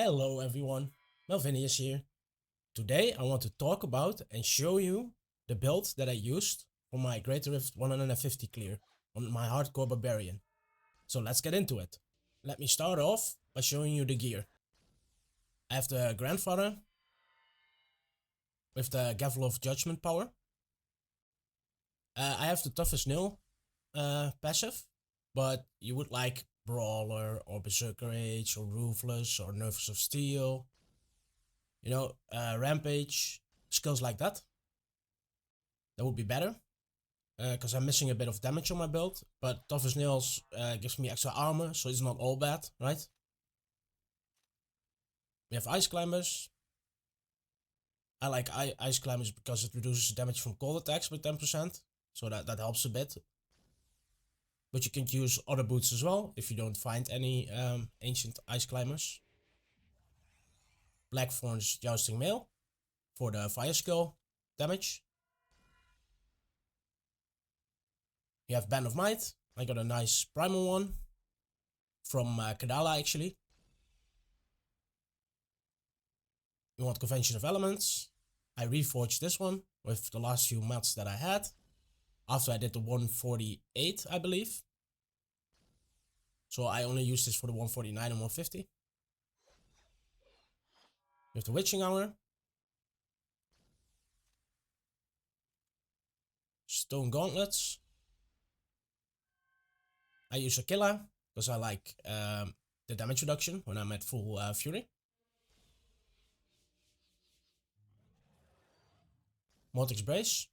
Hello everyone, Melvinius here. Today I want to talk about and show you the build that I used for my Greater Rift 150 clear on my hardcore Barbarian. So let's get into it. Let me start off by showing you the gear. I have the Grandfather with the Gavel of Judgment power. I have the Toughest Nail passive, but you would like Brawler or Berserker Age or Ruthless or Nervous of Steel. You know, Rampage, skills like that. That would be better. Because I'm missing a bit of damage on my build. But Toughest Nails gives me extra armor, so it's not all bad, right? We have Ice Climbers. I like Ice Climbers because it reduces damage from cold attacks by 10%. So that helps a bit. But you can use other boots as well if you don't find any ancient Ice Climbers. Blackthorn's Jousting Mail for the fire skill damage. You have Band of Might. I got a nice primal one from Kadala actually. You want Convention of Elements. I reforged this one with the last few mods that I had. After I did the 148, I believe. So I only used this for the 149 and 150. You have the Witching Hour. Stone Gauntlets. I use Aquila because I like the damage reduction when I'm at full fury. Mortix Brace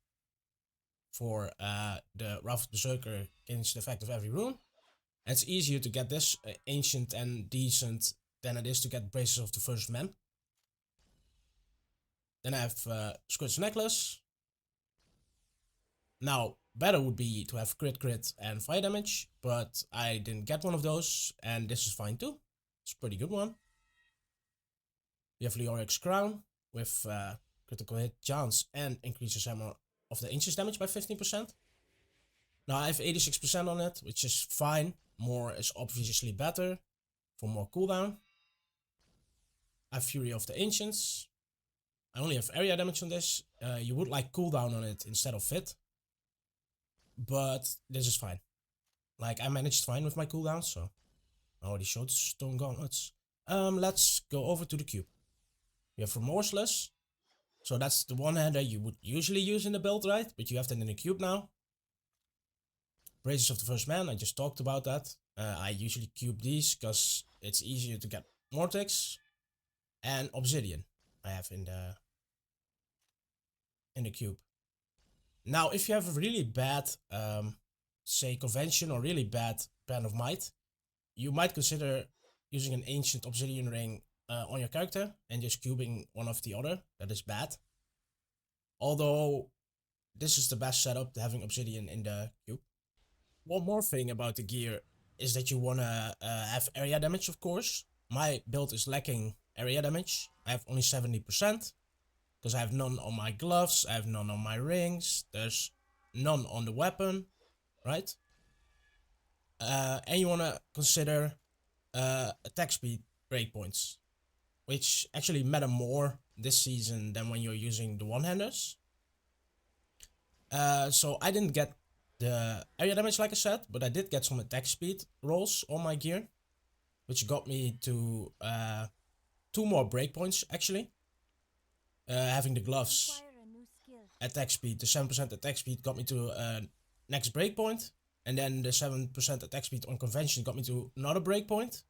for the Wrath Berserker against the effect of every rune. And it's easier to get this ancient and decent than it is to get Braces of the First Man. Then I have Squid's Necklace. Now, better would be to have crit and fire damage, but I didn't get one of those, and this is fine too. It's a pretty good one. We have Leoric's Crown with critical hit chance and increases hammer of the Ancient's damage by 15%. Now I have 86% on it, which is fine. More is obviously better for more cooldown. I have Fury of the Ancients. I only have area damage on this. You would like cooldown on it instead of fit. But this is fine. Like, I managed fine with my cooldowns, so I already showed Stone Gauntlets. Let's go over to the cube. We have Remorseless. So that's the one-hander you would usually use in the build, right? But you have that in the cube now. Braces of the First Man, I just talked about that. I usually cube these because it's easier to get Mortix. And Obsidian I have in the cube. Now, if you have a really bad, say, Convention or really bad Band of Might, you might consider using an Ancient Obsidian Ring on your character and just cubing one of the other. That is bad. Although, this is the best setup, having Obsidian in the cube. One more thing about the gear is that you want to have area damage, of course. My build is lacking area damage. I have only 70%. Because I have none on my gloves, I have none on my rings, there's none on the weapon, right? And you want to consider attack speed breakpoints, which actually matter more this season than when you're using the one-handers. So I didn't get the area damage like I said, but I did get some attack speed rolls on my gear, which got me to 2 more breakpoints actually. Having the gloves attack speed, the 7% attack speed got me to next breakpoint, and then the 7% attack speed on Convention got me to another breakpoint,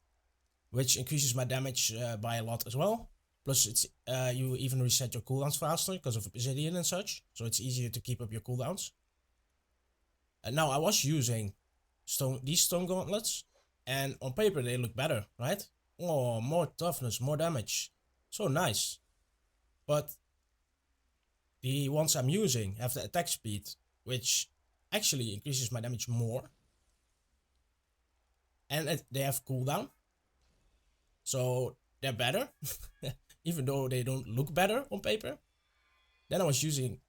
which increases my damage by a lot as well. Plus, it's you even reset your cooldowns faster because of Obsidian and such, so it's easier to keep up your cooldowns. And now I was using these Stone Gauntlets, and on paper they look better, right? Oh, more toughness, more damage, so nice. But the ones I'm using have the attack speed, which actually increases my damage more. And they have cooldown. So they're better, even though they don't look better on paper. Then I was using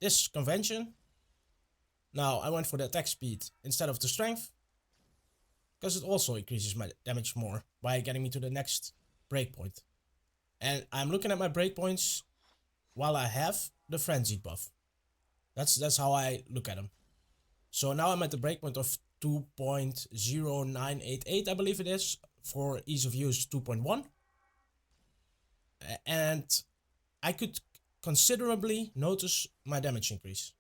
this Convention. Now I went for the attack speed instead of the strength, because it also increases my damage more by getting me to the next breakpoint. And I'm looking at my breakpoints while I have the frenzied buff. That's how I look at them. So now I'm at the breakpoint of 2.0988, I believe it is. For ease of use, 2.1. And I could considerably notice my damage increase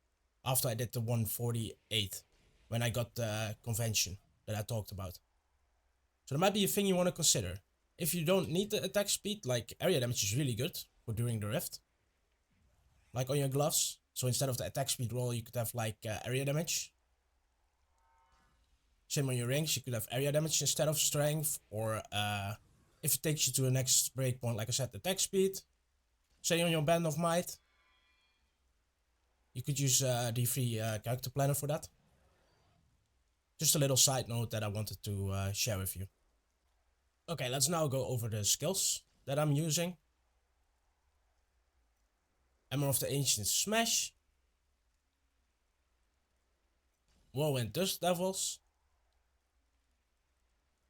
after I did the 148 when I got the convention that I talked about. So there might be a thing you want to consider. If you don't need the attack speed, like area damage is really good for during the rift. Like on your gloves. So instead of the attack speed roll, you could have like area damage. Same on your rings, you could have area damage instead of strength. Or if it takes you to the next breakpoint, like I said, attack speed. Say on your Band of Might, you could use D3 character planner for that. Just a little side note that I wanted to share with you. Okay, let's now go over the skills that I'm using. Hammer of the Ancient Smash. Whirlwind Dust Devils.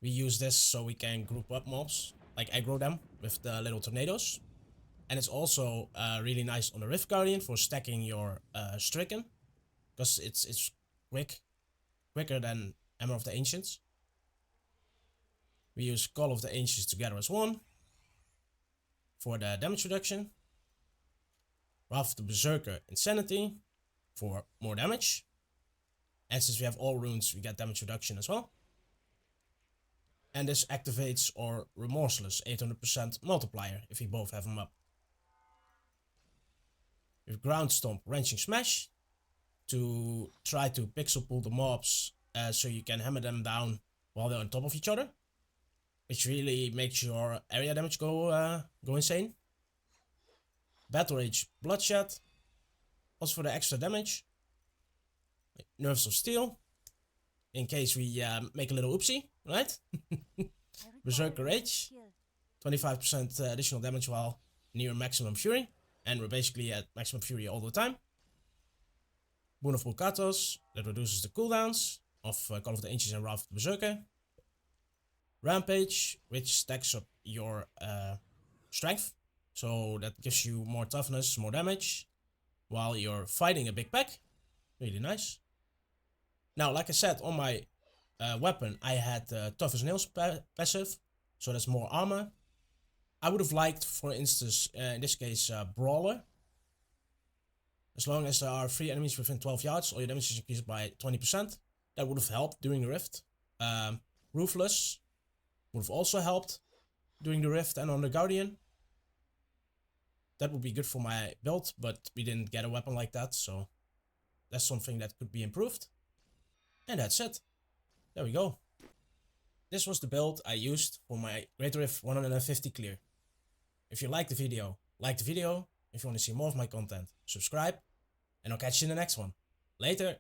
We use this so we can group up mobs, like aggro them with the little tornadoes. And it's also really nice on the Rift Guardian for stacking your Stricken. Because it's quicker than Hammer of the Ancients. We use Call of the Ancients together as one for the damage reduction. Wrath of the Berserker Insanity for more damage. And since we have all runes, we get damage reduction as well. And this activates our Remorseless 800% multiplier if we both have them up. With Ground Stomp, Wrenching Smash to try to pixel pull the mobs so you can hammer them down while they're on top of each other, which really makes your area damage go insane. Battle Rage, Bloodshed, also for the extra damage. Nerves of Steel, in case we make a little oopsie, right? Berserker Rage, 25% additional damage while near maximum fury, and we're basically at maximum fury all the time. Boon of Mulkatos, that reduces the cooldowns of Call of the Ancients and Wrath of the Berserker. Rampage, which stacks up your strength, so that gives you more toughness, more damage, while you're fighting a big pack. Really nice. Now, like I said, on my weapon, I had Tough as Nails passive, so that's more armor. I would have liked, for instance, in this case, Brawler. As long as there are 3 enemies within 12 yards, all your damage is increased by 20%. That would have helped during the Rift. Ruthless would have also helped during the Rift and on the Guardian. That would be good for my build, but we didn't get a weapon like that, so that's something that could be improved. And that's it. There we go. This was the build I used for my Great Rift 150 clear. If you liked the video, like the video. If you want to see more of my content, subscribe. And I'll catch you in the next one. Later.